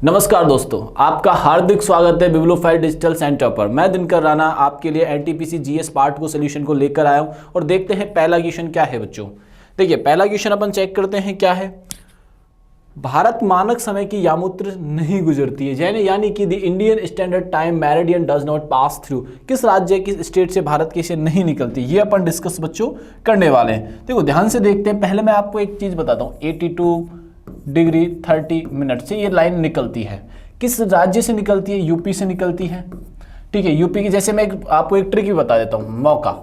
नमस्कार दोस्तों, आपका हार्दिक स्वागत है बिब्लोफाई डिजिटल सेंटर पर। मैं दिनकर राणा आपके लिए एनटीपीसी जीएस पार्ट को सोल्यूशन को लेकर आया हूं और देखते हैं पहला क्वेश्चन क्या है बच्चों। देखिए पहला क्वेश्चन अपन चेक करते हैं क्या है। भारत मानक समय की यामुत्र नहीं गुजरती है, यानी कि the Indian standard time meridian does not pass through. किस राज्य किस स्टेट से भारत की से नहीं निकलती, ये अपन डिस्कस बच्चों करने वाले हैं। देखो ध्यान से देखते हैं। पहले मैं आपको एक चीज बताता हूँ, 82 डिग्री 30 मिनट से ये लाइन निकलती है। किस राज्य से निकलती है? यूपी से निकलती है। ठीक है, यूपी की। जैसे मैं आपको एक ट्रिक भी बता देता हूं, मौका।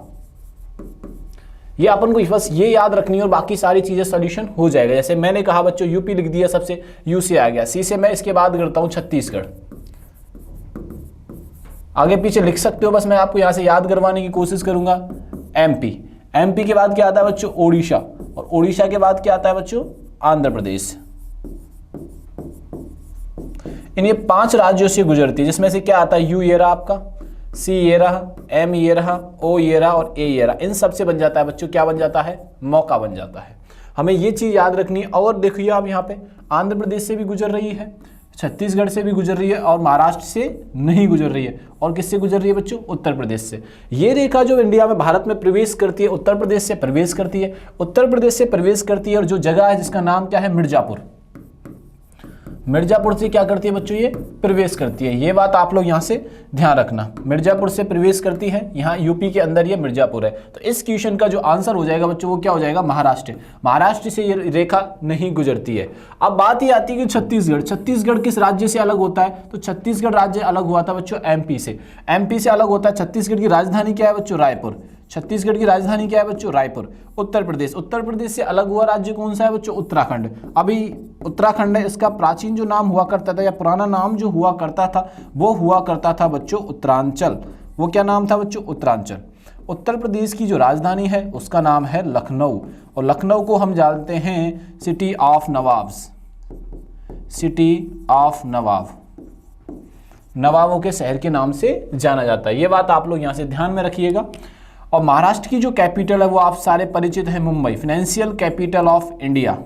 ये अपन को बस ये याद रखनी है और बाकी सारी चीजें सॉल्यूशन हो जाएगा। जैसे मैंने कहा बच्चों यूपी लिख दिया, सबसे यू से आ गया, सी से मैं इसके बाद करता हूं छत्तीसगढ़। आगे पीछे लिख सकते हो, बस मैं आपको यहां से याद करवाने की कोशिश करूंगा। एमपी, एमपी के बाद क्या आता है बच्चों? ओडिशा, और ओडिशा के बाद क्या आता है बच्चों? आंध्र प्रदेश। इन ये 5 राज्यों से गुजरती है, जिसमें से क्या आता है? यू ये रहा आपका, सी ये रहा, एम ये रहा, ओ ये रहा और ए ये रहा। इन सब से बन जाता है बच्चों, क्या बन जाता है? मौका बन जाता है। हमें ये चीज याद रखनी है। और देखिए आप यहाँ पे आंध्र प्रदेश से भी गुजर रही है, छत्तीसगढ़ से भी गुजर रही है और महाराष्ट्र से नहीं गुजर रही है। और किससे गुजर रही है बच्चों? उत्तर प्रदेश से। ये रेखा जो इंडिया में भारत में प्रवेश करती है, उत्तर प्रदेश से प्रवेश करती है, उत्तर प्रदेश से प्रवेश करती है। और जो जगह है जिसका नाम क्या है? मिर्जापुर। मिर्जापुर से क्या करती है बच्चों? ये प्रवेश करती है। ये बात आप लोग यहां से ध्यान रखना, मिर्जापुर से प्रवेश करती है। यहाँ यूपी के अंदर ये मिर्जापुर है। तो इस क्वेश्चन का जो आंसर हो जाएगा बच्चों वो क्या हो जाएगा? महाराष्ट्र। महाराष्ट्र से ये रेखा नहीं गुजरती है। अब बात ये आती है कि छत्तीसगढ़, छत्तीसगढ़ किस राज्य से अलग होता है? तो छत्तीसगढ़ राज्य अलग हुआ था बच्चों एमपी से। एमपी से अलग होता है। छत्तीसगढ़ की राजधानी क्या है बच्चों? रायपुर। छत्तीसगढ़ की राजधानी क्या है बच्चों? रायपुर। उत्तर प्रदेश, उत्तर प्रदेश से अलग हुआ राज्य कौन सा है बच्चों? उत्तराखंड। अभी उत्तराखंड है, इसका प्राचीन जो नाम हुआ करता था या पुराना नाम जो हुआ करता था वो हुआ करता था बच्चों उत्तरांचल। वो क्या नाम था बच्चों? उत्तरांचल। उत्तर प्रदेश की जो राजधानी है उसका नाम है लखनऊ, और लखनऊ को हम जानते हैं city of nawabs, city of nawab, नवाबों के शहर के नाम से जाना जाता है। ये बात आप लोग यहां से ध्यान में रखिएगा। और महाराष्ट्र की जो कैपिटल है वो आप सारे परिचित है, Mumbai, financial capital of India.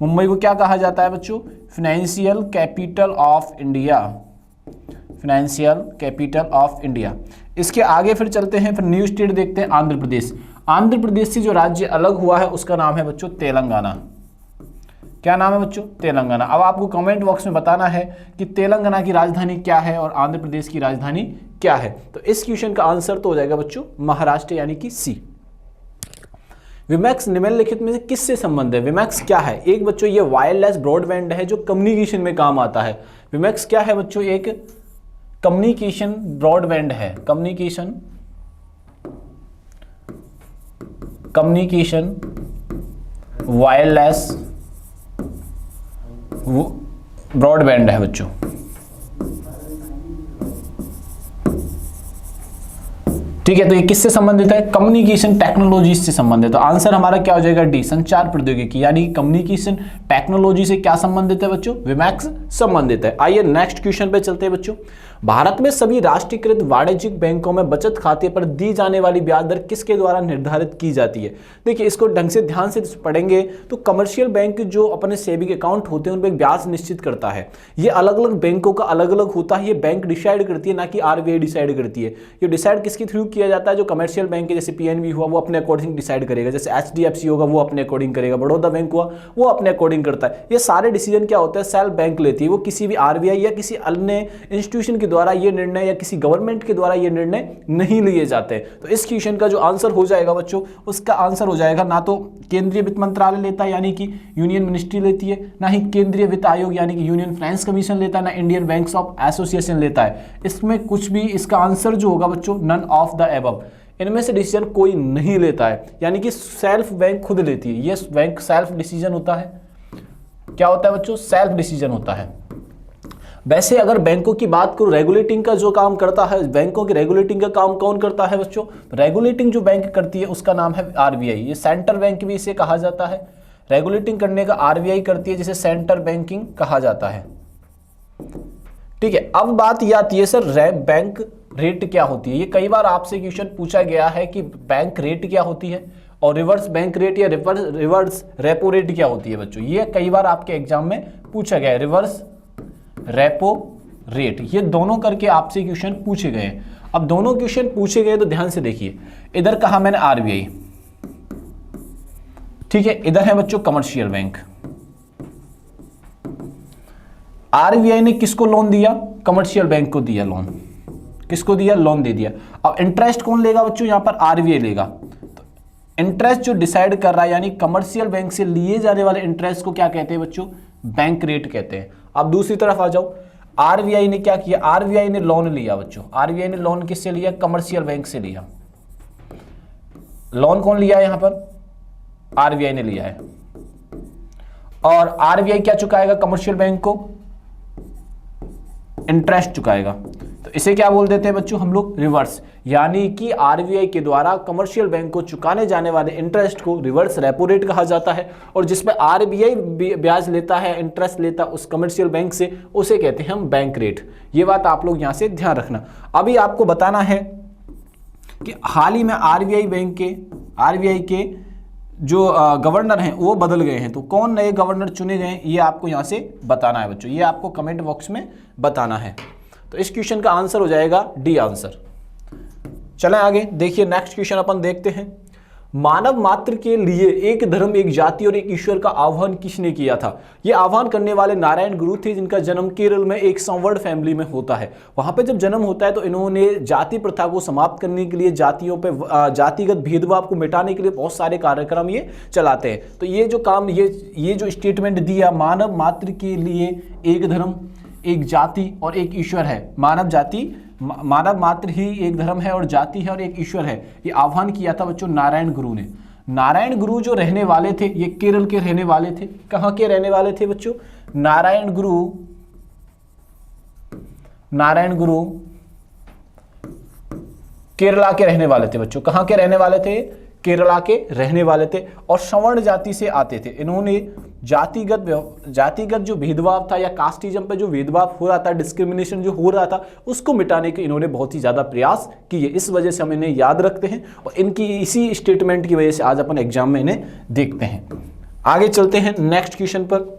Mumbai को क्या कहा जाता है बच्चों? Financial capital of India, financial capital of India. इसके आगे फिर चलते हैं, फिर न्यू स्टेट देखते हैं आंध्र प्रदेश। आंध्र प्रदेश से जो राज्य अलग हुआ है उसका नाम है बच्चों तेलंगाना। क्या नाम है बच्चों? तेलंगाना। अब आपको कमेंट बॉक्स में बताना है कि तेलंगाना की राजधानी क्या है और आंध्र प्रदेश की राजधानी क्या है। तो इस क्वेश्चन का आंसर तो हो जाएगा बच्चों महाराष्ट्र, यानी कि सी। विमैक्स निम्नलिखित में से किससे संबंध है? विमैक्स क्या है? एक बच्चों ये वायरलेस ब्रॉडबैंड है जो कम्युनिकेशन में काम आता है। विमैक्स क्या है बच्चों? एक कम्युनिकेशन ब्रॉडबैंड है, कम्युनिकेशन वायरलेस ब्रॉडबैंड है बच्चों। ठीक है, तो ये किससे संबंधित है? कम्युनिकेशन टेक्नोलॉजी से संबंधित। तो आंसर हमारा क्या हो जाएगा? डी, संचार प्रौद्योगिकी, यानी कम्युनिकेशन टेक्नोलॉजी से क्या संबंधित है बच्चों? विमैक्स संबंधित है। आइए नेक्स्ट क्वेश्चन पे चलते हैं बच्चों। भारत में सभी राष्ट्रीयकृत वाणिज्यिक बैंकों में बचत खाते पर दी जाने वाली ब्याज दर किसके द्वारा निर्धारित की जाती है? देखिए इसको ढंग से ध्यान से पढ़ेंगे तो कमर्शियल बैंक जो अपने सेविंग अकाउंट होते हैं उन पर एक ब्याज निश्चित करता है। ये अलग अलग बैंकों का अलग अलग होता है, ये बैंक डिसाइड करती है, ना कि आरबीआई डिसाइड करती है। ये डिसाइड किसके थ्रू किया जाता है? जो कमर्शियल बैंक है, जैसे पीएनबी हुआ वो अपने अकॉर्डिंग डिसाइड करेगा, जैसे एचडीएफसी होगा वो अपने अकॉर्डिंग करेगा, बड़ौदा बैंक हुआ वो अपने अकॉर्डिंग करता है। ये सारे डिसीजन क्या होता है? सेल्फ बैंक लेती है, वो किसी भी आरबीआई या किसी अन्य इंस्टीट्यूशन के द्वारा ये निर्णय या किसी गवर्नमेंट के द्वारा ये निर्णय नहीं लिए जाते। तो इस क्वेश्चन का जो आंसर हो जाएगा बच्चों, उसका आंसर हो जाएगा ना तो केंद्रीय वित्त मंत्रालय लेता है यानी कि यूनियन मिनिस्ट्री लेती है, ना ही केंद्रीय वित्त आयोग यानी कि यूनियन फाइनेंस कमीशन लेता है, ना इंडियन बैंक्स ऑफ एसोसिएशन लेता है। इसमें कुछ भी, इसका आंसर जो होगा बच्चों नन ऑफ द एबव। इनमें से डिसीजन कोई नहीं लेता है, यानी कि सेल्फ बैंक खुद लेती है। ये बैंक सेल्फ डिसीजन होता है। क्या होता है बच्चों? सेल्फ डिसीजन होता है। वैसे अगर बैंकों की बात करूं, रेगुलेटिंग का जो काम करता है, बैंकों की रेगुलेटिंग का काम कौन करता है बच्चों? रेगुलेटिंग जो बैंक करती है उसका नाम है आरबीआई। ये सेंट्रल बैंक भी इसे कहा जाता है। रेगुलेटिंग करने का आरबीआई करती है, जिसे सेंट्रल बैंकिंग कहा जाता है। ठीक है, अब बात यह आती है सर बैंक रेट क्या होती है? ये कई बार आपसे क्वेश्चन पूछा गया है कि बैंक रेट क्या होती है और रिवर्स बैंक रेट या रिवर्स रेपो रेट क्या होती है बच्चों, ये कई बार आपके एग्जाम में पूछा गया है। रिवर्स रेपो रेट, ये दोनों करके आपसे क्वेश्चन पूछे गए हैं। अब दोनों क्वेश्चन पूछे गए तो ध्यान से देखिए, इधर कहा मैंने आरबीआई, ठीक है, इधर है बच्चों कमर्शियल बैंक। आरबीआई ने किसको लोन दिया, कमर्शियल बैंक को दिया लोन, किसको दिया, लोन दे दिया। अब इंटरेस्ट कौन लेगा बच्चों, यहां पर आरबीआई लेगा। तो इंटरेस्ट जो डिसाइड कर रहा है यानी कमर्शियल बैंक से लिए जाने वाले इंटरेस्ट को क्या कहते हैं बच्चों, बैंक रेट कहते हैं। अब दूसरी तरफ आ जाओ, आरबीआई ने क्या किया, आरबीआई ने लोन लिया बच्चों, आरबीआई ने लोन किससे लिया, कमर्शियल बैंक से लिया। लोन कौन लिया है यहां पर, आरबीआई ने लिया है। और आरबीआई क्या चुकाएगा कमर्शियल बैंक को, इंटरेस्ट चुकाएगा। तो इसे क्या बोल देते हैं बच्चों हम लोग, रिवर्स, यानी कि आरबीआई के द्वारा कमर्शियल बैंक को चुकाने जाने वाले इंटरेस्ट को रिवर्स रेपो रेट कहा जाता है। और जिसमें आरबीआई ब्याज लेता है, इंटरेस्ट लेता उस कमर्शियल बैंक से, उसे कहते हैं हम बैंक रेट। ये बात आप लोग यहां से ध्यान रखना। अभी आपको बताना है कि हाल ही में आरबीआई के जो गवर्नर हैं वो बदल गए हैं, तो कौन नए गवर्नर चुने गए ये आपको यहां से बताना है बच्चों, ये आपको कमेंट बॉक्स में बताना है। तो इस क्वेश्चन का आंसर हो जाएगा डी आंसर। चलें आगे, देखिए नेक्स्ट क्वेश्चन अपन देखते हैं। मानव मात्र के लिए एक धर्म, एक जाति और एक ईश्वर का आह्वान किसने किया था। यह आह्वान करने वाले नारायण गुरु थे, जिनका जन्म केरल में एक संवर्ण फैमिली में होता है। वहां पे जब जन्म होता है तो इन्होंने जाति प्रथा को समाप्त करने के लिए, जातियों पे जातिगत भेदभाव को मिटाने के लिए बहुत सारे कार्यक्रम ये चलाते हैं। तो ये जो काम, ये जो स्टेटमेंट दिया, मानव मात्र के लिए एक धर्म, एक जाति और एक ईश्वर है, मानव मात्र ही एक धर्म है और जाति है और एक ईश्वर है, ये आह्वान किया था बच्चों नारायण गुरु ने। नारायण गुरु जो रहने वाले थे, ये केरल के रहने वाले थे। कहां के रहने वाले थे बच्चों, नारायण गुरु केरला के रहने वाले थे बच्चों। कहां के रहने वाले थे, केरला के रहने वाले थे और सवर्ण जाति से आते थे। इन्होंने जातिगत जो भेदभाव था या कास्टिज्म पे जो भेदभाव हो रहा था, डिस्क्रिमिनेशन जो हो रहा था, उसको मिटाने के इन्होंने बहुत ही ज्यादा प्रयास किए। इस वजह से हम इन्हें याद रखते हैं और इनकी इसी स्टेटमेंट की वजह से आज अपन एग्जाम में इन्हें देखते हैं। आगे चलते हैं नेक्स्ट क्वेश्चन पर।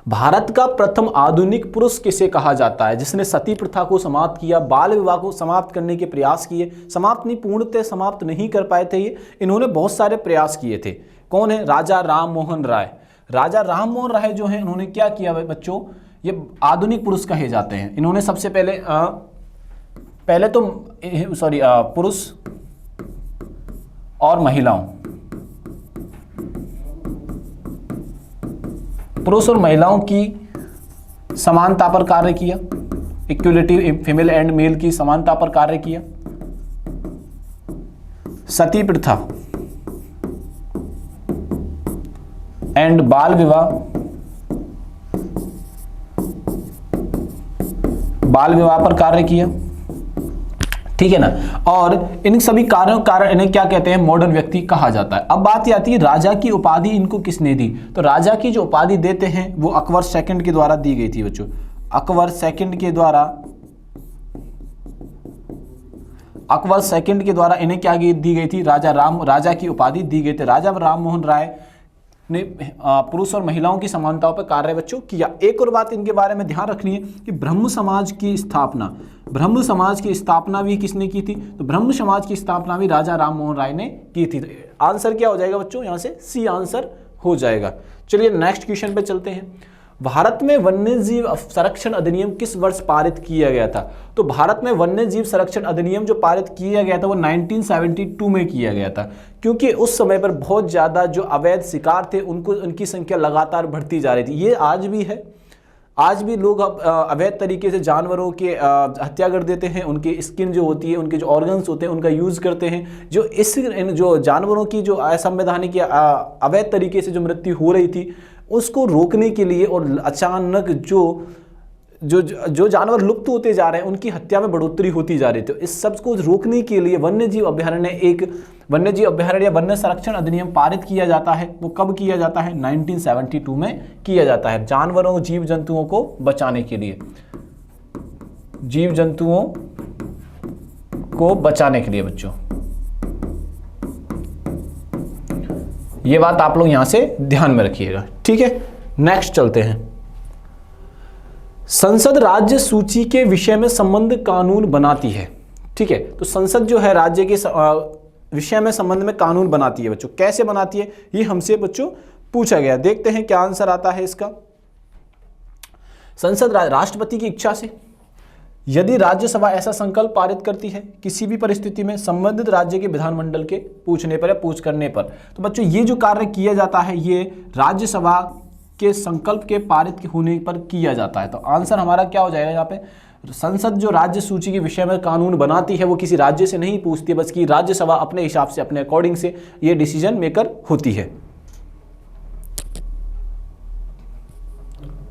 भारत का प्रथम आधुनिक पुरुष किसे कहा जाता है, जिसने सती प्रथा को समाप्त किया, बाल विवाह को समाप्त करने के प्रयास किए, पूर्णतः समाप्त नहीं कर पाए थे ये, इन्होंने बहुत सारे प्रयास किए थे। कौन है, राजा राम मोहन राय। राजा राम मोहन राय जो है, इन्होंने क्या किया बच्चों, ये आधुनिक पुरुष कहे जाते हैं। इन्होंने सबसे पहले तो पुरुष और महिलाओं की समानता पर कार्य किया, इक्वलिटी फीमेल एंड मेल की समानता पर कार्य किया। सती प्रथा एंड बाल विवाह पर कार्य किया, ठीक है ना। और इन सभी कार्यों कारण इन्हें क्या कहते हैं, मॉडर्न व्यक्ति कहा जाता है। अब बात ये आती है राजा की उपाधि इनको किसने दी, तो राजा की जो उपाधि देते हैं वो अकबर सेकंड के द्वारा दी गई थी बच्चों। अकबर सेकंड के द्वारा इन्हें क्या दी गई थी, राजा की उपाधि दी गई थी। राजा राम मोहन राय ने पुरुष और महिलाओं की समानताओं पर कार्य बच्चों किया। एक और बात इनके बारे में ध्यान रखनी है कि ब्रह्म समाज की स्थापना भी किसने की थी, तो ब्रह्म समाज की स्थापना भी राजा राम मोहन राय ने की थी। तो आंसर क्या हो जाएगा बच्चों, यहां से सी आंसर हो जाएगा। चलिए नेक्स्ट क्वेश्चन पे चलते हैं। भारत में वन्यजीव संरक्षण अधिनियम किस वर्ष पारित किया गया था, तो भारत में वन्यजीव संरक्षण अधिनियम जो पारित किया गया था वो 1972 में किया गया था, क्योंकि उस समय पर बहुत ज़्यादा जो अवैध शिकार थे उनकी संख्या लगातार बढ़ती जा रही थी। ये आज भी है, आज भी लोग अवैध तरीके से जानवरों के हत्या कर देते हैं, उनकी स्किन जो होती है, उनके जो ऑर्गन्स होते हैं उनका यूज़ करते हैं। जो जानवरों की जो असंवैधानिक या अवैध तरीके से जो मृत्यु हो रही थी उसको रोकने के लिए और अचानक जो जानवर लुप्त होते जा रहे हैं उनकी हत्या में बढ़ोतरी होती जा रही थी, इस सब को रोकने के लिए वन्यजीव अभ्यारण्य या वन्य संरक्षण अधिनियम पारित किया जाता है। वो कब किया जाता है, 1972 में किया जाता है, जानवरों जीव जंतुओं को बचाने के लिए, बच्चों। ये बात आप लोग यहां से ध्यान में रखिएगा, ठीक है। नेक्स्ट चलते हैं। संसद राज्य सूची के विषय में संबंध कानून बनाती है, ठीक है। तो संसद जो है राज्य के विषय में संबंध में कानून बनाती है बच्चों। कैसे बनाती है ये हमसे बच्चों पूछा गया। देखते हैं क्या आंसर आता है इसका। संसद राष्ट्रपति की इच्छा से, यदि राज्यसभा ऐसा संकल्प पारित करती है किसी भी परिस्थिति में संबंधित राज्य के विधानमंडल के पूछने पर या पूछ करने पर। तो बच्चों ये जो कार्य किया जाता है ये राज्यसभा के संकल्प के पारित होने पर किया जाता है। तो आंसर हमारा क्या हो जाएगा यहाँ पे, संसद जो राज्य सूची के विषय में कानून बनाती है वो किसी राज्य से नहीं पूछती है, बस कि राज्यसभा अपने हिसाब से अपने अकॉर्डिंग से ये डिसीजन मेकर होती है।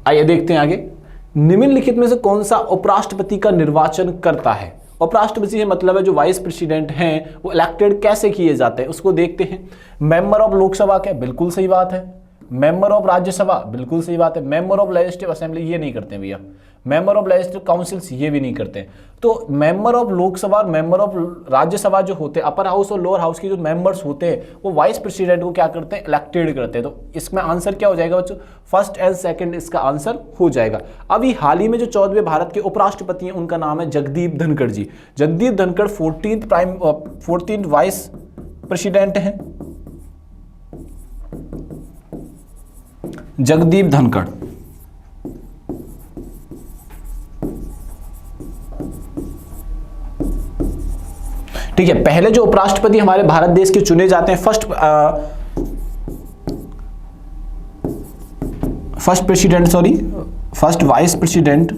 आइए देखते हैं आगे। निम्नलिखित में से कौन सा उपराष्ट्रपति का निर्वाचन करता है। उपराष्ट्रपति से मतलब है जो वाइस प्रेसिडेंट हैं वो इलेक्टेड कैसे किए जाते हैं उसको देखते हैं। मेंबर ऑफ लोकसभा क्या, बिल्कुल सही बात है। मेंबर ऑफ राज्यसभा, बिल्कुल सही बात है। मेंबर ऑफ लेजिस्लेटिव असेंबली, ये नहीं करते भैया। मेंबर ऑफ लेजिस्लेटिव काउंसिल्स, ये भी नहीं करते। तो मेंबर ऑफ लोकसभा और मेंबर ऑफ राज्यसभा जो होते हैं, अपर हाउस और लोअर हाउस के जो मेंबर्स होते हैं वो वाइस प्रेसिडेंट को क्या करते हैं, इलेक्टेड करते हैं। तो इसमें आंसर क्या हो जाएगा बच्चों, फर्स्ट एंड सेकंड इसका आंसर हो जाएगा। अभी हाल ही में जो 14वें भारत के उपराष्ट्रपति हैं उनका नाम है Jagdeep Dhankhar ji. Jagdeep Dhankhar 14th vice president हैं, जगदीप धनखड़। ठीक है, पहले जो उपराष्ट्रपति हमारे भारत देश के चुने जाते हैं, first vice president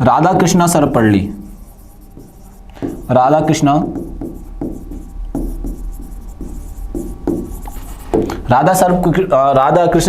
Radhakrishna Sarvepalli. Radhakrishna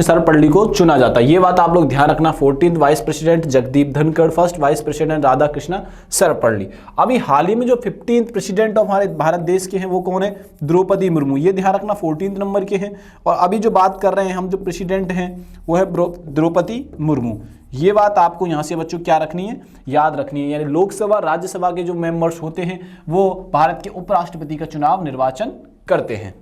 Sarvepalli को चुना जाता है। ये बात आप लोग ध्यान रखना। 14th vice president Jagdeep Dhankhar, first vice president Radhakrishna Sarvepalli. अभी हाल ही में जो 15th प्रेसिडेंट ऑफ हमारे भारत देश के हैं वो कौन है, द्रौपदी मुर्मू। ये ध्यान रखना 14th नंबर के हैं। और अभी जो बात कर रहे हैं हम, जो प्रेसिडेंट हैं वो है द्रौपदी मुर्मू। ये बात आपको यहाँ से बच्चों क्या रखनी है, याद रखनी है। यानी लोकसभा राज्यसभा के जो मेंबर्स होते हैं वो भारत के उपराष्ट्रपति का चुनाव निर्वाचन करते हैं।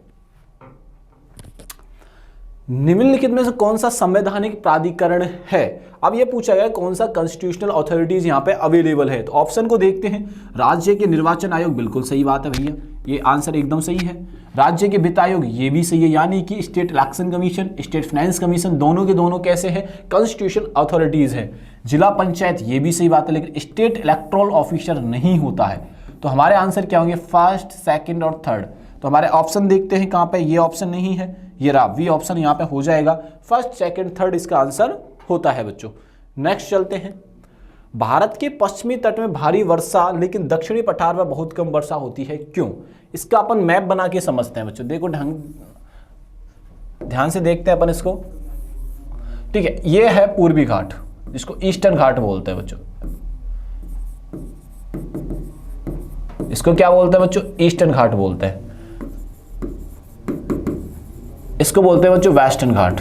निम्नलिखित में से कौन सा संवैधानिक प्राधिकरण है। अब यह पूछा गया कौन सा कॉन्स्टिट्यूशनल अथॉरिटीज यहां पे अवेलेबल है। तो ऑप्शन को देखते हैं। राज्य के निर्वाचन आयोग, बिल्कुल सही बात है भैया, ये आंसर एकदम सही है। राज्य के वित्त आयोग, ये भी सही है। यानी कि state election commission, state finance commission, दोनों के दोनों कैसे हैं, कॉन्स्टिट्यूशनल अथॉरिटीज है। जिला पंचायत, ये भी सही बात है, लेकिन स्टेट इलेक्टोरल ऑफिसर नहीं होता है। तो हमारे आंसर क्या होंगे, फर्स्ट, सेकंड और थर्ड। तो हमारे ऑप्शन देखते हैं कहां पे, ये ऑप्शन नहीं है, ये रहा वी ऑप्शन यहाँ पे हो जाएगा। फर्स्ट, सेकंड, थर्ड इसका आंसर होता है बच्चों। नेक्स्ट चलते हैं। भारत के पश्चिमी तट में भारी वर्षा लेकिन दक्षिणी पठार में बहुत कम वर्षा होती है, क्यों। इसका अपन मैप बना के समझते हैं बच्चों। देखो ध्यान से देखते हैं अपन इसको। ठीक है, ये है पूर्वी घाट जिसको ईस्टर्न घाट बोलते हैं बच्चों। इसको क्या बोलते हैं बच्चों, ईस्टर्न घाट बोलते हैं। इसको बोलते हैं बच्चों वेस्टर्न घाट।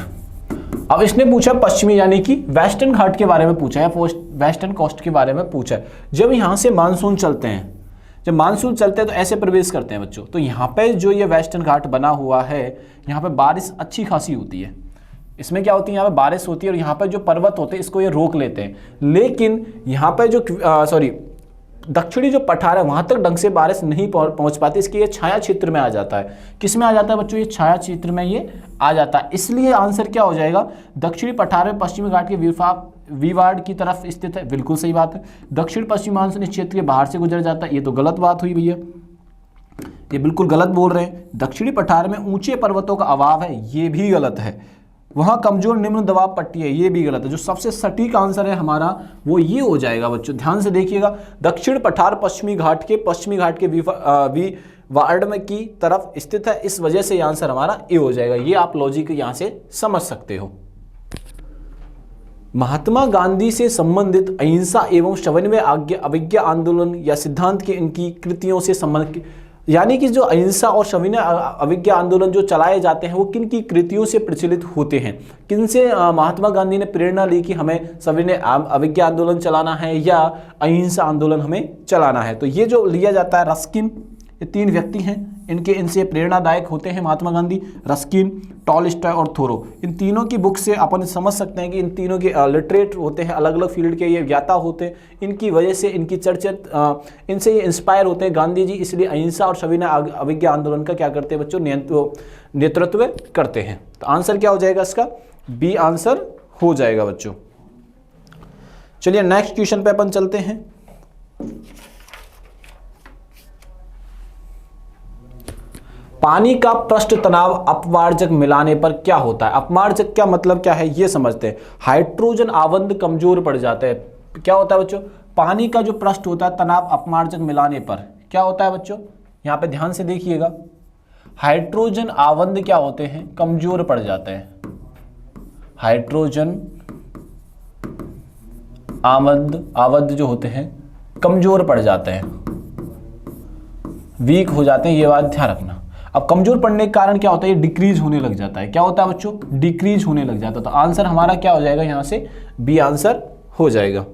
अब इसने पूछा पश्चिमी यानी कि वेस्टर्न घाट के बारे में पूछा है, वेस्टर्न कोस्ट के बारे में पूछा है। जब यहां से मानसून चलते हैं, जब मानसून चलते हैं तो ऐसे प्रवेश करते हैं बच्चों। तो यहाँ पे जो ये वेस्टर्न घाट बना हुआ है, यहाँ पे बारिश अच्छी खासी होती है। इसमें क्या होती है, यहाँ पे बारिश होती है और यहाँ पे जो पर्वत होते हैं इसको ये रोक लेते हैं। लेकिन यहाँ पे जो दक्षिणी जो पठार है वहां तक ढंग से बारिश नहीं पहुंच पाती, इसके ये छाया क्षेत्र में आ जाता है। किस में आ जाता है बच्चों, ये छाया क्षेत्र में ये आ जाता है। इसलिए आंसर क्या हो जाएगा, दक्षिणी पठार में पश्चिमी घाट के विवाड़ की तरफ स्थित है, बिल्कुल सही बात है। दक्षिण पश्चिम मानसून इस क्षेत्र के बाहर से गुजर जाता है, ये तो गलत बात हुई भैया, ये बिल्कुल गलत बोल रहे हैं। दक्षिणी पठार में ऊंचे पर्वतों का अभाव है, ये भी गलत है। वहां कमजोर निम्न दबाव पट्टी है, ये भी गलत है। जो सबसे सटीक आंसर है हमारा वो ये हो जाएगा बच्चों, ध्यान से देखिएगा। दक्षिण पठार पश्चिमी घाट के विवाड़ में की तरफ स्थित है, इस वजह से आंसर हमारा ए हो जाएगा। ये आप लॉजिक यहां से समझ सकते हो। महात्मा गांधी से संबंधित अहिंसा एवं सविनय अवज्ञा आंदोलन या सिद्धांत की इनकी कृतियों से संबंधित, यानी कि जो अहिंसा और सविनय अवज्ञा आंदोलन जो चलाए जाते हैं वो किन की कृतियों से प्रचलित होते हैं। किन से महात्मा गांधी ने प्रेरणा ली कि हमें सविनय अवज्ञा आंदोलन चलाना है या अहिंसा आंदोलन हमें चलाना है। तो ये जो लिया जाता है रस्किन, ये 3 व्यक्ति हैं, इनके इनसे प्रेरणादायक होते हैं महात्मा गांधी, रस्किन, टॉलस्टॉय और थोरो। इन तीनों की बुक से अपन समझ सकते हैं कि इन तीनों के लिटरेट होते हैं, अलग अलग फील्ड के ये ज्ञाता होते हैं। इनकी वजह से इनकी चर्चित इनसे ये इंस्पायर होते हैं गांधी जी, इसलिए अहिंसा और सविनय अवज्ञा आंदोलन का क्या करते हैं बच्चों, नेतृत्व करते हैं। तो आंसर क्या हो जाएगा इसका, बी आंसर हो जाएगा बच्चों। चलिए नेक्स्ट क्वेश्चन पे अपन चलते हैं। पानी का पृष्ठ तनाव अपवार्जक मिलाने पर क्या होता है। अपवार्जक क्या मतलब क्या है ये समझते हैं। हाइड्रोजन आबंध कमजोर पड़ जाते हैं। क्या होता है बच्चों, पानी का जो पृष्ठ होता है तनाव अपवार्जक मिलाने पर क्या होता है बच्चों, यहां पे ध्यान से देखिएगा। हाइड्रोजन आबंध क्या होते हैं, कमजोर पड़ जाते हैं। हाइड्रोजन आबंध जो होते हैं कमजोर पड़ जाते हैं, वीक हो जाते हैं, ये बात ध्यान रखना। अब कमजोर पड़ने के कारण क्या होता है, ये डिक्रीज होने लग जाता है। क्या होता है बच्चों, डिक्रीज होने लग जाता है। तो आंसर हमारा क्या हो जाएगा, यहां से बी आंसर हो जाएगा।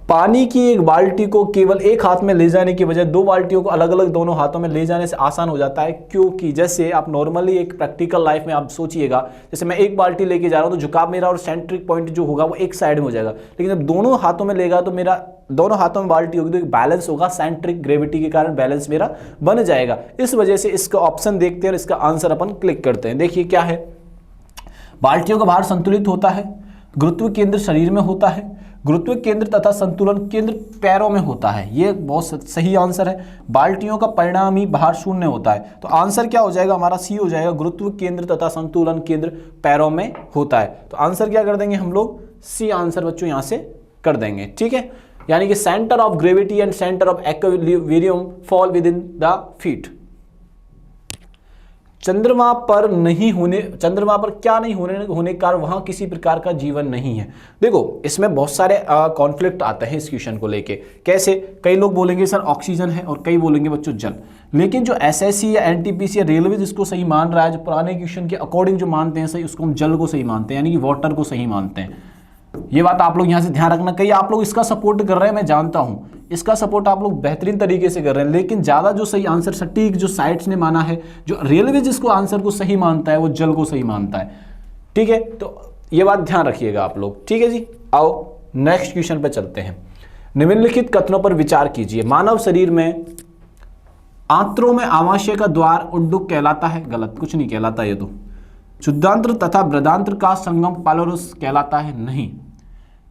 पानी की एक बाल्टी को केवल एक हाथ में ले जाने की बजाय दो बाल्टियों को अलग अलग दोनों हाथों में ले जाने से आसान हो जाता है, क्योंकि जैसे आप नॉर्मली एक प्रैक्टिकल लाइफ में आप सोचिएगा, जैसे मैं एक बाल्टी लेके जा रहा हूं तो झुकाव मेरा और सेंट्रिक पॉइंट जो होगा वो एक साइड में हो जाएगा। लेकिन जब दोनों हाथों में लेगा तो मेरा दोनों हाथों में बाल्टी होगी तो एक बैलेंस होगा, सेंट्रिक ग्रेविटी के कारण बैलेंस मेरा बन जाएगा। इस वजह से इसका ऑप्शन देखते हैं और इसका आंसर अपन क्लिक करते हैं। देखिए क्या है, बाल्टियों का भार संतुलित होता है, गुरुत्व केंद्र शरीर में होता है, गुरुत्व केंद्र तथा संतुलन केंद्र पैरों में होता है। ये बहुत सही आंसर है। बाल्टियों का परिणामी भार शून्य होता है। तो आंसर क्या हो जाएगा हमारा, सी हो जाएगा, गुरुत्व केंद्र तथा संतुलन केंद्र पैरों में होता है। तो आंसर क्या कर देंगे हम लोग, सी आंसर बच्चों यहां से कर देंगे। ठीक है, यानी कि centre of gravity and centre of equilibrium fall with in the feet. चंद्रमा पर क्या नहीं होने के कारण वहां किसी प्रकार का जीवन नहीं है। देखो इसमें बहुत सारे कॉन्फ्लिक्ट आते हैं इस क्वेश्चन को लेके। कैसे, कई लोग बोलेंगे सर ऑक्सीजन है और कई बोलेंगे बच्चों जल। लेकिन जो एसएससी या एनटीपीसी या रेलवे जिसको सही मान रहा है, जो पुराने क्वेश्चन के अकॉर्डिंग जो मानते हैं सही, उसको हम जल को सही मानते हैं, यानी कि वाटर को सही मानते हैं। ये बात आप लोग यहां से ध्यान रखना। कई आप लोग इसका सपोर्ट कर रहे हैं, मैं जानता हूं इसका सपोर्ट आप लोग बेहतरीन तरीके से कर रहे हैं, लेकिन ज्यादा जो सही आंसर सटीक जो साइट्स ने माना है, जो रेलवे जिसको आंसर को सही मानता है वो जल को सही मानता है। ठीक है, तो ये बात ध्यान रखिएगा आप लोग। ठीक है जी, आओ नेक्स्ट क्वेश्चन पे चलते हैं। निम्नलिखित कथनों पर विचार कीजिए। मानव शरीर में आंत्रों में आमाशय का द्वार उड्डुक कहलाता है। गलत, कुछ नहीं कहलाता ये तो। शुद्धांत्र तथा बृहदांत्र का संगम पालोरस कहलाता है। नहीं,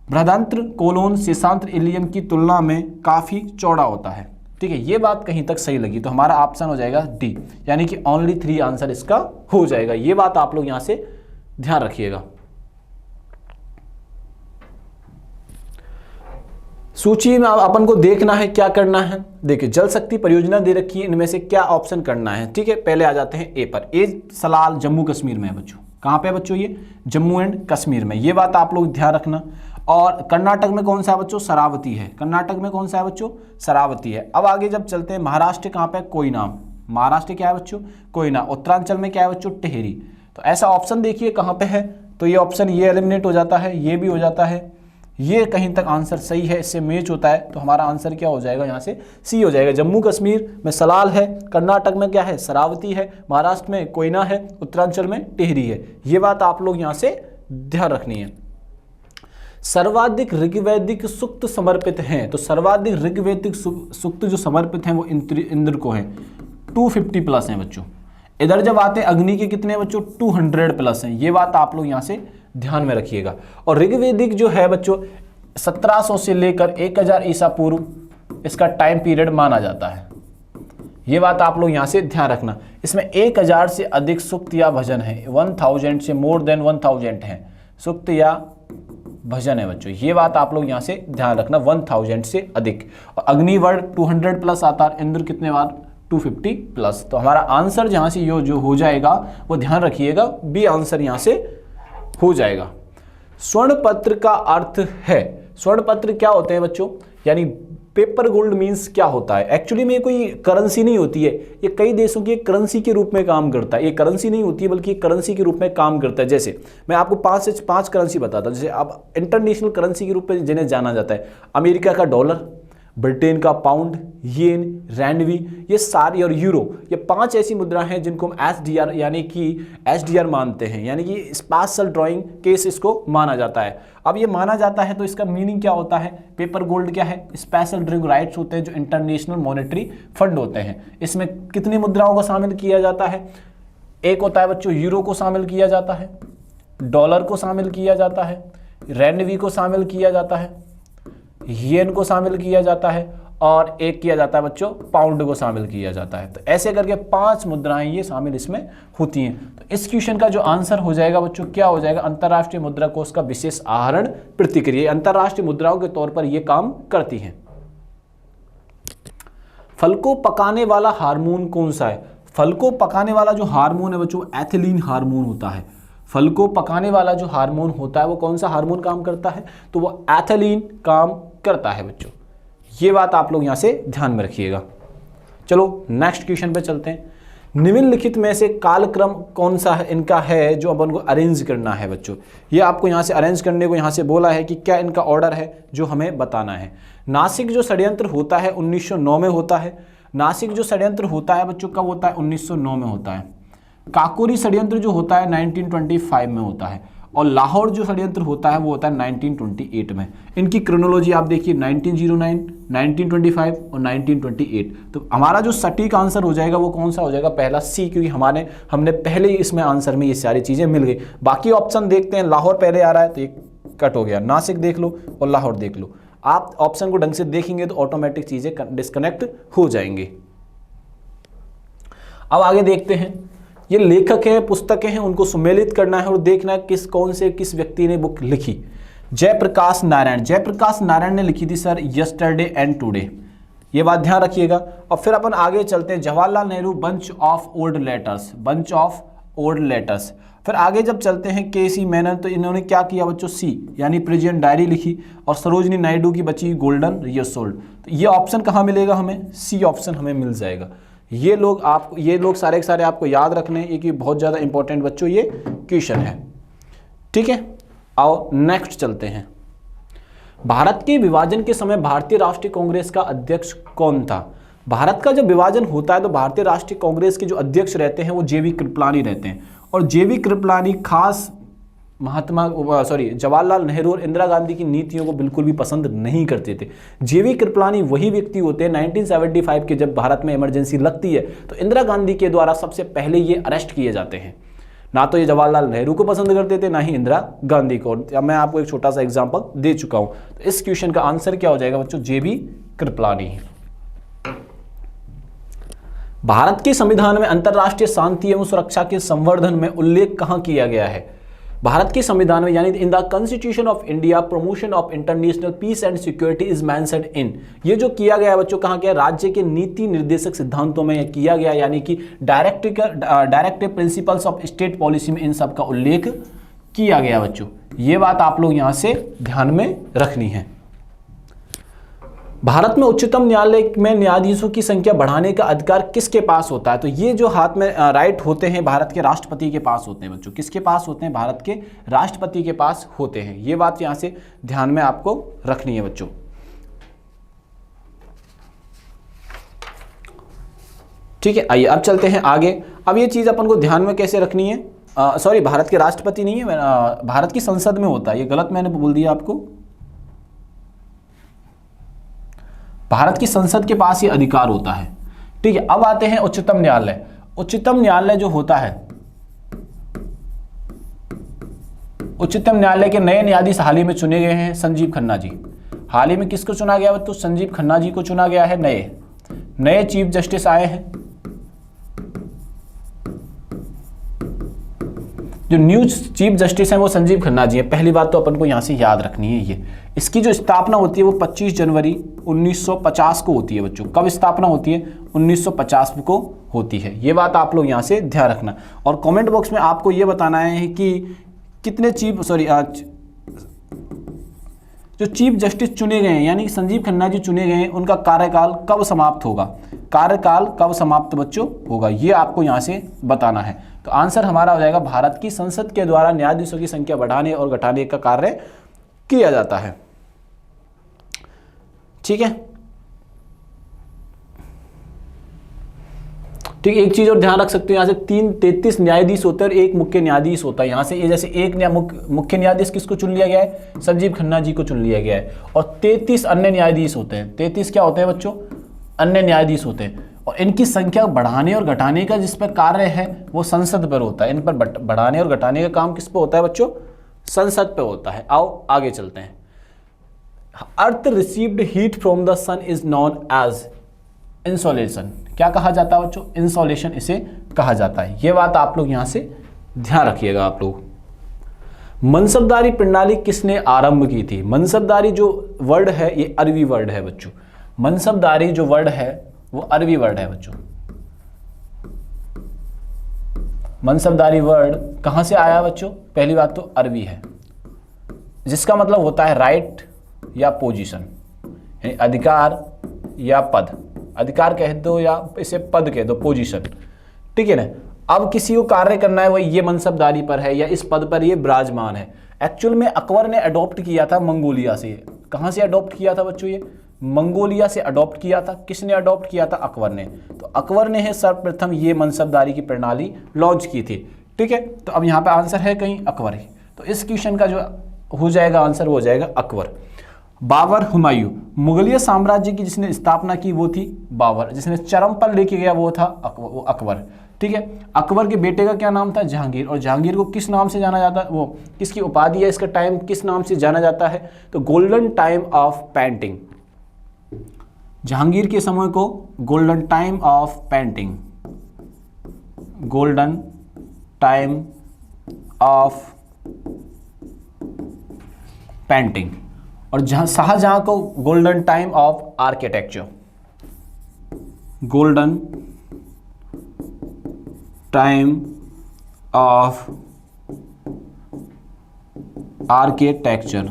बृहदांत्र कोलोन शेषांत्र इलियम की तुलना में काफी चौड़ा होता है। ठीक है, ये बात कहीं तक सही लगी तो हमारा ऑप्शन हो जाएगा डी, यानी कि ओनली 3 आंसर इसका हो जाएगा। ये बात आप लोग यहां से ध्यान रखिएगा। सूची में अपन को देखना है क्या करना है। देखिए जल शक्ति परियोजना दे रखी है, इनमें से क्या ऑप्शन करना है। ठीक है, पहले आ जाते हैं ए पर। ए सलाल जम्मू कश्मीर में है बच्चों। कहां पे है बच्चों, ये जम्मू एंड कश्मीर में। ये बात आप लोग ध्यान रखना। और कर्नाटक में कौन सा है बच्चों, शरावती है। कर्नाटक में कौन सा है बच्चों, शरावती है। अब आगे जब चलते हैं, महाराष्ट्र कहां पे, कोयना। महाराष्ट्र क्या है बच्चों, कोयना। उत्तरांचल में क्या है बच्चों, टिहरी। तो ऐसा ऑप्शन देखिए कहां पे है, तो ये ऑप्शन ये एलिमिनेट हो जाता है, ये भी हो जाता है, ये कहीं तक आंसर सही है, इससे मैच होता है। तो हमारा आंसर क्या हो जाएगा, यहाँ से सी हो जाएगा। जम्मू कश्मीर में सलाल है, कर्नाटक में क्या है, शरावती है, महाराष्ट्र में कोयना है, उत्तरांचल में टिहरी है। ये बात आप लोग यहाँ से ध्यान रखनी है। सर्वाधिक ऋग्वैदिक सूक्त समर्पित हैं, तो सर्वाधिक ऋग्वैदिक सूक्त जो समर्पित हैं वो इंद्र को हैं, 250 प्लस हैं बच्चों। इधर जब आते हैं अग्नि के कितने बच्चों, 200 प्लस हैं। ये बात आप लोग यहाँ से ध्यान में रखिएगा। और ऋग्वैदिक जो है बच्चों 1700 से लेकर 1000 ईसा पूर्व इसका टाइम पीरियड माना जाता है। ये बात आप लोग यहाँ से ध्यान रखना। इसमें 1000 से अधिक सूक्त या भजन है, 1000 से मोर देन 1000 है सूक्त या भजन है बच्चों। ये बात आप लोग यहाँ से ध्यान रखना, 1000 से अधिक। और अग्निवर्ड 200 प्लस आता है, इंद्र कितने बार, 250 प्लस। तो हमारा आंसर जहाँ से यो जो हो जाएगा वो ध्यान रखिएगा, बी आंसर यहाँ से हो जाएगा। स्वर्ण पत्र का अर्थ है, स्वर्ण पत्र क्या होते हैं बच्चों, यानी पेपर गोल्ड मींस क्या होता है। एक्चुअली में कोई करेंसी नहीं होती है, ये कई देशों की करेंसी के रूप में काम करता है। ये करेंसी नहीं होती है बल्कि करेंसी के रूप में काम करता है। जैसे मैं आपको 5 से 5 करेंसी बताता हूँ। जैसे अब इंटरनेशनल करेंसी के रूप में जिन्हें जाना जाता है, अमेरिका का डॉलर, ब्रिटेन का पाउंड, येन, रैनवी, ये सारी, और यूरो, ये 5 ऐसी मुद्रा हैं जिनको हम एसडीआर यानी कि एसडीआर मानते हैं, यानी कि स्पेशल ड्राइंग केस इसको माना जाता है। अब ये माना जाता है तो इसका मीनिंग क्या होता है? पेपर गोल्ड क्या है? स्पेशल ड्राइंग राइट्स होते हैं जो इंटरनेशनल मॉनेटरी फंड होते हैं। इसमें कितनी मुद्राओं को शामिल किया जाता है? एक होता है बच्चों यूरो को शामिल किया जाता है, डॉलर को शामिल किया जाता है, रैनवी को शामिल किया जाता है, येन को शामिल किया जाता है, और एक किया जाता है बच्चों पाउंड को शामिल किया जाता है। तो ऐसे करके 5 मुद्राएं ये शामिल इसमें होती हैं। तो इस क्वेश्चन का जो आंसर हो जाएगा बच्चों क्या हो जाएगा? अंतरराष्ट्रीय मुद्रा कोष का विशेष आहरण प्रतिक्रिया अंतरराष्ट्रीय मुद्राओं के तौर पर ये काम करती हैं। फल को पकाने वाला हार्मोन कौन सा है? फल को पकाने वाला जो हार्मोन है बच्चों एथिलीन हार्मोन होता है। फल को पकाने वाला जो हार्मोन होता है वो कौन सा हार्मोन काम करता है? तो वो एथिलीन काम करता है बच्चों। ये बात आप लोग यहां से ध्यान में रखिएगा। चलो नेक्स्ट क्वेश्चन पे चलते हैं। निम्नलिखित में से कालक्रम कौन सा है इनका है जो अपन को अरेंज करना है बच्चों? ये आपको यहां से अरेंज करने को यहां से बोला है कि क्या इनका ऑर्डर है जो हमें बताना है। नासिक जो षड्यंत्र होता है 1909 में होता है। नासिक जो षड्यंत्र होता है बच्चों कब होता है? 1909 में होता है। काकोरी षड्यंत्र जो होता है 1925 में होता है, और लाहौर जो षड्यंत्र होता है वो होता है 1928 में। इनकी क्रोनोलॉजी आप देखिए 1909, 1925 और 1928। तो हमारा जो सटीक आंसर हो जाएगा वो कौन सा हो जाएगा? पहला सी, क्योंकि हमने पहले ही इसमें आंसर में ये सारी चीजें मिल गई। बाकी ऑप्शन देखते हैं, लाहौर पहले आ रहा है तो ये कट हो गया, नासिक देख लो और लाहौर देख लो। आप ऑप्शन को ढंग से देखेंगे तो ऑटोमेटिक चीजें डिस्कनेक्ट हो जाएंगी। अब आगे देखते हैं, ये लेखक हैं, पुस्तकें हैं, उनको सुमेलित करना है और देखना है किस व्यक्ति ने बुक लिखी। जयप्रकाश नारायण, जयप्रकाश नारायण ने लिखी थी सर यस्टरडे एंड टुडे, ये बात ध्यान रखिएगा। और फिर अपन आगे चलते हैं, Jawaharlal Nehru bunch of old letters, bunch of old letters. फिर आगे जब चलते हैं केसी मेनन, तो इन्होंने क्या किया बच्चों? सी यानी प्रेजेंट डायरी लिखी, और सरोजनी नायडू की बची गोल्डन रियोसोल्ड। तो ये ऑप्शन कहाँ मिलेगा हमें? सी ऑप्शन हमें मिल जाएगा। ये लोग सारे के सारे आपको याद रखने हैं, ये बहुत ज़्यादा इंपॉर्टेंट बच्चों ये क्वेश्चन है। ठीक है, आओ नेक्स्ट चलते हैं। भारत के विभाजन के समय भारतीय राष्ट्रीय कांग्रेस का अध्यक्ष कौन था? भारत का जब विभाजन होता है तो भारतीय राष्ट्रीय कांग्रेस के जो अध्यक्ष रहते हैं वो जेवी कृपलानी रहते हैं, और जेवी कृपलानी खास जवाहरलाल नेहरू और इंदिरा गांधी की नीतियों को बिल्कुल भी पसंद नहीं करते थे। जेवी कृपलानी वही व्यक्ति होते हैं 1975 के जब भारत में इमरजेंसी लगती है तो इंदिरा गांधी के द्वारा सबसे पहले ये अरेस्ट किए जाते हैं। ना तो ये जवाहरलाल नेहरू को पसंद करते थे, ना ही इंदिरा गांधी को। अब मैं आपको एक छोटा सा एग्जाम्पल दे चुका हूं। तो इस क्वेश्चन का आंसर क्या हो जाएगा बच्चों? जेवी कृपलानी। भारत के संविधान में अंतरराष्ट्रीय शांति एवं सुरक्षा के संवर्धन में उल्लेख कहां किया गया है? भारत के संविधान में यानी in the constitution of India promotion of international peace and security is mentioned in, ये जो किया गया है बच्चों कहाँ किया? राज्य के नीति निर्देशक सिद्धांतों में किया गया, यानी कि directive principles of state policy में इन सब का उल्लेख किया गया बच्चों। ये बात आप लोग यहां से ध्यान में रखनी है। भारत में उच्चतम न्यायालय में न्यायाधीशों की संख्या बढ़ाने का अधिकार किसके पास होता है? तो ये जो हाथ में राइट होते हैं भारत के राष्ट्रपति के पास होते हैं बच्चों। किसके पास होते हैं? भारत के राष्ट्रपति के पास होते हैं। ये बात यहां से ध्यान में आपको रखनी है बच्चों। ठीक है, आइए अब चलते हैं आगे। अब ये चीज अपन को ध्यान में कैसे रखनी है? भारत के राष्ट्रपति नहीं है, भारत की संसद में होता है। ये गलत मैंने बोल दिया आपको। भारत की संसद के पास ये अधिकार होता है। ठीक है, अब आते हैं उच्चतम न्यायालय। उच्चतम न्यायालय जो होता है, उच्चतम न्यायालय के नए न्यायाधीश हाल ही में चुने गए हैं संजीव खन्ना जी। हाल ही में किसको चुना गया? तो संजीव खन्ना जी को चुना गया है। नए चीफ जस्टिस आए हैं। जो न्यू चीफ जस्टिस हैं वो संजीव खन्ना जी है। पहली बात तो अपन को यहां से याद रखनी है ये। इसकी जो स्थापना होती है वो 25 जनवरी 1950 को होती है बच्चों। कब स्थापना होती है? 1950 को होती है। ये बात आप लोग यहां से ध्यान रखना। और कमेंट बॉक्स में आपको ये बताना है कि कितने जो चीफ जस्टिस चुने गए हैं यानी कि संजीव खन्ना जी चुने गए हैं, उनका कार्यकाल कब समाप्त होगा? कार्यकाल कब समाप्त बच्चों होगा, ये आपको यहां से बताना है। तो आंसर हमारा हो जाएगा भारत की संसद के द्वारा न्यायाधीशों की संख्या बढ़ाने और घटाने का कार्य किया जाता है। ठीक है, ठीक है, एक चीज और ध्यान रख सकते हो, यहाँ से 33 न्यायाधीश होते हैं और एक मुख्य न्यायाधीश होता है। यहाँ से ये जैसे एक मुख्य न्यायाधीश किसको चुन लिया गया है, संजीव खन्ना जी को चुन लिया गया है, और 33 अन्य न्यायाधीश होते हैं। 33 क्या होते हैं बच्चों, अन्य न्यायाधीश होते हैं, और इनकी संख्या बढ़ाने और घटाने का जिस पर कार्य है वो संसद पर होता है। इन पर बढ़ाने और घटाने का काम किस पर होता है बच्चों, संसद पे होता है। आओ आगे चलते हैं। Earth received heat from the sun is known as insolation. क्या कहा जाता है बच्चों, इंसोलेशन इसे कहा जाता है। ये बात आप लोग यहां से ध्यान रखिएगा आप लोग। मनसबदारी प्रणाली किसने आरंभ की थी। मनसबदारी जो वर्ड है ये अरबी वर्ड है बच्चों। मनसबदारी जो वर्ड है वो अरबी वर्ड है बच्चों। मनसबदारी वर्ड कहां से आया बच्चों, पहली बात तो अरबी है, जिसका मतलब होता है राइट या पोजीशन, यानी अधिकार या पद। अधिकार कह दो या इसे पद कह दो, पोजीशन, ठीक है ना। अब किसी को कार्य करना है, वही ये मनसबदारी पर है या इस पद पर ये विराजमान है। एक्चुअल में अकबर ने अडॉप्ट किया था मंगोलिया से। कहां से अडॉप्ट किया था बच्चों, ये मंगोलिया से अडॉप्ट किया था। किसने अडॉप्ट किया था, अकबर ने। तो अकबर ने है सर्वप्रथम ये मनसबदारी की प्रणाली लॉन्च की थी, ठीक है। तो अब यहाँ पे आंसर है कहीं अकबर ही, तो इस क्वेश्चन का जो हो जाएगा आंसर वो हो जाएगा अकबर। बाबर हुमायूं, मुगलिया साम्राज्य की जिसने स्थापना की वो थी बाबर, जिसने चरम पर लेके गया वो था अकबर, ठीक है। अकबर के बेटे का क्या नाम था, जहांगीर, और जहांगीर को किस नाम से जाना जाता है, वो किसकी उपाधि है, इसका टाइम किस नाम से जाना जाता है, तो golden time of painting. Jahangir के समय को golden time of painting, golden time of painting, और शाहजहां को golden time of architecture, golden time of architecture,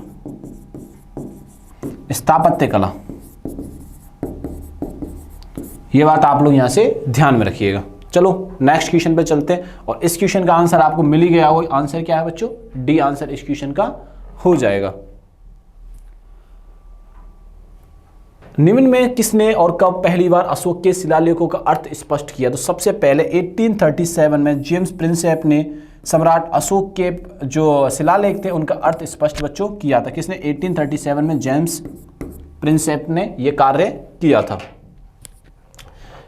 स्थापत्य कला। ये बात आप लोग यहां से ध्यान में रखिएगा। चलो नेक्स्ट क्वेश्चन पे चलते हैं, और इस क्वेश्चन का आंसर आपको मिल ही गया हो। आंसर क्या है बच्चों, डी आंसर इस क्वेश्चन का हो जाएगा। निम्न में किसने और कब पहली बार अशोक के शिलालेखों का अर्थ स्पष्ट किया, तो सबसे पहले 1837 में जेम्स प्रिंसेप ने सम्राट अशोक के जो शिलालेख थे उनका अर्थ स्पष्ट बच्चों किया था। किसने, 1837 में जेम्स प्रिंसेप ने यह कार्य किया था।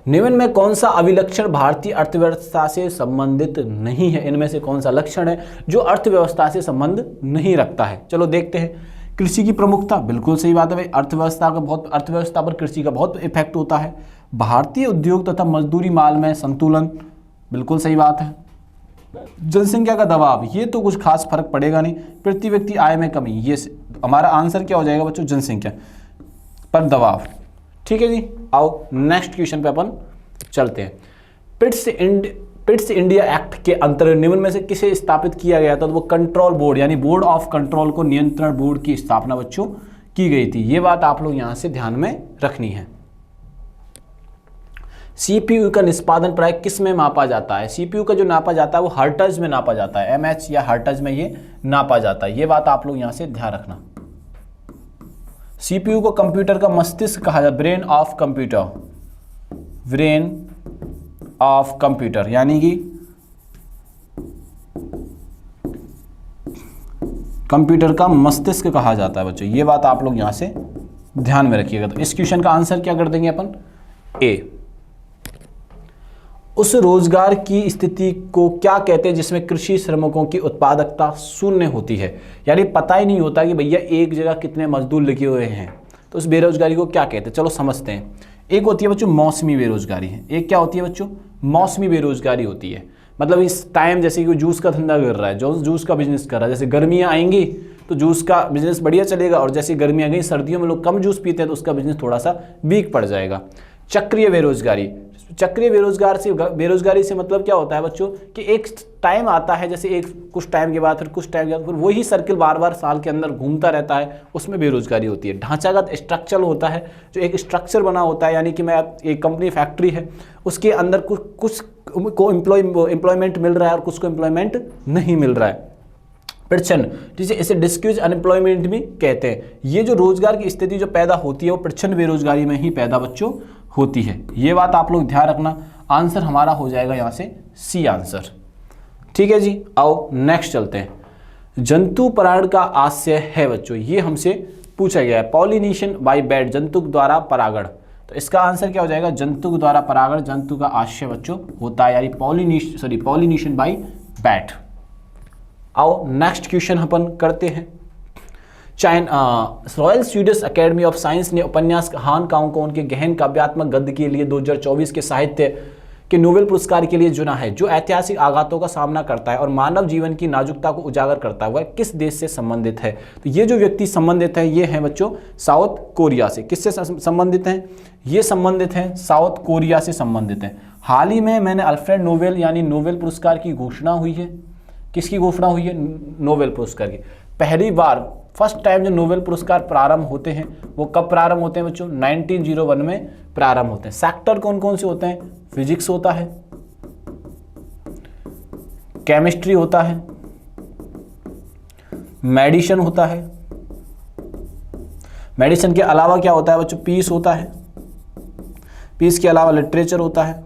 निम्न में कौन सा अभिलक्षण भारतीय अर्थव्यवस्था से संबंधित नहीं है, इनमें से कौन सा लक्षण है जो अर्थव्यवस्था से संबंध नहीं रखता है। चलो देखते हैं। कृषि की प्रमुखता, बिल्कुल सही बात है भाई, अर्थव्यवस्था पर कृषि का बहुत इफेक्ट होता है। भारतीय उद्योग तथा मजदूरी माल में संतुलन, बिल्कुल सही बात है। जनसंख्या का दबाव, ये तो कुछ खास फर्क पड़ेगा नहीं। प्रति व्यक्ति आय में कमी, ये हमारा आंसर क्या हो जाएगा बच्चों, जनसंख्या पर दबाव, ठीक है जी। आओ नेक्स्ट क्वेश्चन पे अपन चलते हैं। पिट्स इंडिया एक्ट के अंतर्गत निम्न में से किसे स्थापित किया गया था, तो वो कंट्रोल बोर्ड यानी बोर्ड ऑफ कंट्रोल को नियंत्रण बोर्ड की स्थापना बच्चों की गई थी। ये बात आप लोग यहां से ध्यान में रखनी है। सीपीयू का निष्पादन प्राय किस में मापा जाता है, सीपीयू का जो नापा जाता है वो हर्ट्ज में नापा जाता है, एमएच या हर्ट्ज में ये नापा जाता है। ये बात आप लोग यहां से ध्यान रखना। सीपीयू को कंप्यूटर का मस्तिष्क कहा जाता है, brain of computer, brain of computer, यानी कि कंप्यूटर का मस्तिष्क कहा जाता है बच्चों। ये बात आप लोग यहां से ध्यान में रखिएगा। तो इस क्वेश्चन का आंसर क्या कर देंगे अपन, ए। उस रोजगार की स्थिति को क्या कहते हैं जिसमें कृषि श्रमिकों की उत्पादकता शून्य होती है, यानी पता ही नहीं होता कि भैया एक जगह कितने मजदूर लगे हुए हैं, तो उस बेरोजगारी को क्या कहते हैं। चलो समझते हैं। एक होती है बच्चों मौसमी बेरोजगारी है, एक क्या होती है बच्चों, मौसमी बेरोजगारी होती है। मतलब इस टाइम जैसे कि जूस का धंधा कर रहा है, जो जूस का बिजनेस कर रहा है, जैसे गर्मियाँ आएंगी तो जूस का बिजनेस बढ़िया चलेगा, और जैसे गर्मियाँ गई सर्दियों में लोग कम जूस पीते हैं तो उसका बिजनेस थोड़ा सा वीक पड़ जाएगा। चक्रीय बेरोजगारी, चक्रीय बेरोजगारी से मतलब क्या होता है बच्चों कि एक टाइम आता है, जैसे एक कुछ टाइम के बाद फिर कुछ टाइम के बाद फिर वही सर्किल बार बार साल के अंदर घूमता रहता है, उसमें बेरोजगारी होती है। ढांचागत स्ट्रक्चर होता है, जो एक स्ट्रक्चर बना होता है, यानी कि मैं एक कंपनी फैक्ट्री है उसके अंदर कुछ को एम्प्लॉयमेंट मिल रहा है और कुछ को एम्प्लॉयमेंट नहीं मिल रहा है। प्रच्छन्न, जिसे इसे डिस्क्यूज अनएम्प्लॉयमेंट भी कहते हैं। ये जो रोजगार की स्थिति जो पैदा होती है वो प्रच्छन्न बेरोजगारी में ही पैदा बच्चों होती है। ये बात आप लोग ध्यान रखना। आंसर हमारा हो जाएगा यहाँ से सी आंसर। ठीक है जी, आओ नेक्स्ट चलते हैं। जंतु परागण का आशय है बच्चों, ये हमसे पूछा गया है। पॉलिनेशन बाय बैट, जंतु द्वारा परागण, तो इसका आंसर क्या हो जाएगा, जंतु द्वारा परागण जंतु का आशय बच्चों होता है, यानी पॉलिनेशन बाय बैट। आओ नेक्स्ट क्वेश्चन अपन करते हैं। Royal Swedish academy of science ने उपन्यास हान कांग को उनके गहन काव्यात्मक गद्य के लिए 2024 के साहित्य के नोबेल पुरस्कार के लिए चुना है, जो ऐतिहासिक आघातों का सामना करता है और मानव जीवन की नाजुकता को उजागर करता है। वह किस देश से संबंधित है? तो ये जो व्यक्ति संबंधित है ये है बच्चों साउथ कोरिया से। किससे संबंधित हैं? ये संबंधित हैं साउथ कोरिया से संबंधित हैं। हाल ही में मैंने अल्फ्रेड नोबेल यानी नोबेल पुरस्कार की घोषणा हुई है। किसकी घोषणा हुई है? नोबेल पुरस्कार की। पहली बार फर्स्ट टाइम जो नोबेल पुरस्कार प्रारंभ होते हैं वो कब प्रारंभ होते हैं बच्चों? 1901 में प्रारंभ होते हैं। सेक्टर कौन कौन से होते हैं? फिजिक्स होता है, केमिस्ट्री होता है, मेडिसिन होता है, मेडिसिन के अलावा क्या होता है बच्चों? पीस होता है, पीस के अलावा लिटरेचर होता है,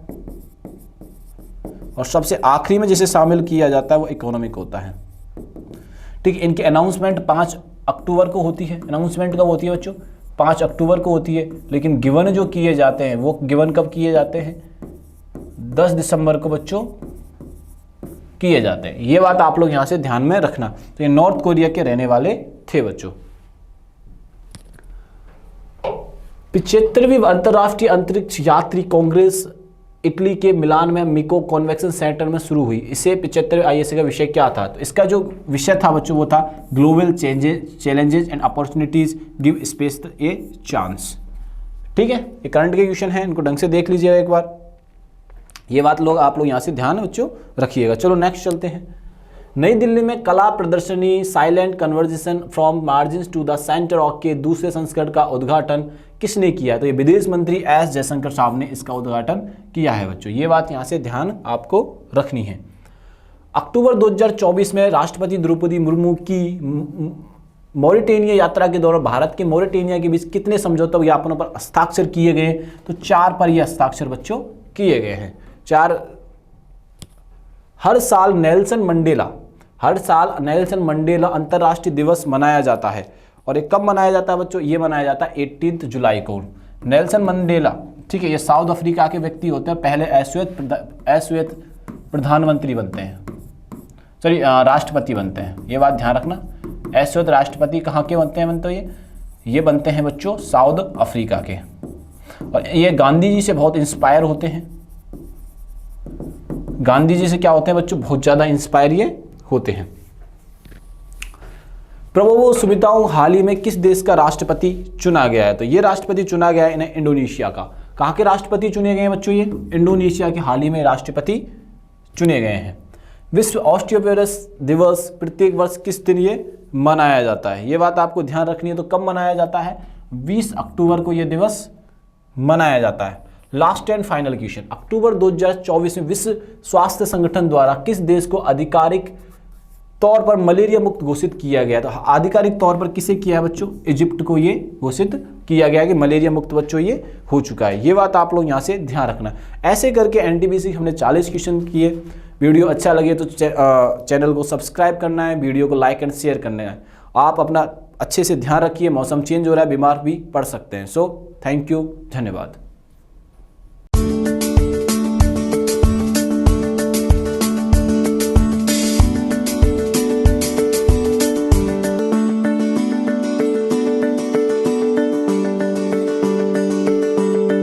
और सबसे आखिरी में जिसे शामिल किया जाता है वो इकोनॉमिक होता है। ठीक, इनकी अनाउंसमेंट 5 अक्टूबर को होती है। अनाउंसमेंट कब होती है बच्चों? 5 अक्टूबर को होती है, लेकिन गिवन जो किए जाते हैं वो गिवन कब किए जाते हैं? 10 दिसंबर को बच्चों किए जाते हैं। ये बात आप लोग यहां से ध्यान में रखना। तो ये नॉर्थ कोरिया के रहने वाले थे बच्चों। 75वीं अंतर्राष्ट्रीय अंतरिक्ष यात्री कांग्रेस इटली के मिलान में मिको कन्वेंशन सेंटर में शुरू हुई। इसे 75वें आईएसए का विषय क्या था? तो इसका जो विषय था बच्चों वो था global challenges and opportunities give space a chance. ठीक है, ये करंट के क्वेश्चन है, इनको ढंग से देख लीजिएगा एक बार। ये बात आप लोग यहाँ से ध्यान बच्चों रखिएगा। चलो नेक्स्ट चलते हैं। नई दिल्ली में कला प्रदर्शनी silent conversation from margins to the centre of के दूसरे संस्करण का उद्घाटन किसने किया? तो ये विदेश मंत्री एस जयशंकर साहब ने इसका उद्घाटन किया है बच्चों। ये बात यहाँ से ध्यान आपको रखनी है। अक्टूबर 2024 में राष्ट्रपति द्रौपदी मुर्मू की मॉरिटेनिया यात्रा के दौरान भारत के मॉरिटेनिया के बीच कितने समझौता ज्ञापनों पर हस्ताक्षर किए गए? तो 4 पर यह हस्ताक्षर बच्चों किए गए हैं। 4। हर साल नेल्सन मंडेला अंतर्राष्ट्रीय दिवस मनाया जाता है, और ये कब मनाया जाता है बच्चों? ये मनाया जाता है 18 जुलाई को। नेल्सन मंडेला, ठीक है, ये साउथ अफ्रीका के व्यक्ति होते हैं, पहले अश्वेत प्रधानमंत्री बनते हैं, सॉरी राष्ट्रपति बनते हैं। ये बात ध्यान रखना। अश्वेत राष्ट्रपति कहाँ के बनते हैं? ये बनते हैं बच्चों साउथ अफ्रीका के, और ये गांधी जी से बहुत इंस्पायर होते हैं। गांधी जी से क्या होते हैं बच्चों? बहुत ज्यादा इंस्पायर ये होते हैं। प्रभुवो सुबिंतों हाल ही में किस देश का राष्ट्रपति चुना गया है? तो ये राष्ट्रपति चुना गया है इन्हें इंडोनेशिया का। कहाँ के राष्ट्रपति चुने गए हैं बच्चों? ये इंडोनेशिया के हाल ही में राष्ट्रपति चुने गए हैं। विश्व ऑस्टियोपोरोसिस दिवस प्रत्येक वर्ष किस दिन ये मनाया जाता है? ये बात आपको ध्यान रखनी है। तो कब मनाया जाता है? 20 अक्टूबर को यह दिवस मनाया जाता है। Last and final question. अक्टूबर 2024 में विश्व स्वास्थ्य संगठन द्वारा किस देश को आधिकारिक तौर पर मलेरिया मुक्त घोषित किया गया? तो आधिकारिक तौर पर किसे किया है बच्चों? इजिप्ट को ये घोषित किया गया कि मलेरिया मुक्त बच्चों ये हो चुका है। ये बात आप लोग यहाँ से ध्यान रखना। ऐसे करके एनटीपीसी हमने 40 क्वेश्चन किए। वीडियो अच्छा लगे तो चैनल को सब्सक्राइब करना है, वीडियो को लाइक एंड शेयर करना है। आप अपना अच्छे से ध्यान रखिए, मौसम चेंज हो रहा है, बीमार भी पड़ सकते हैं। सो थैंक यू, धन्यवाद।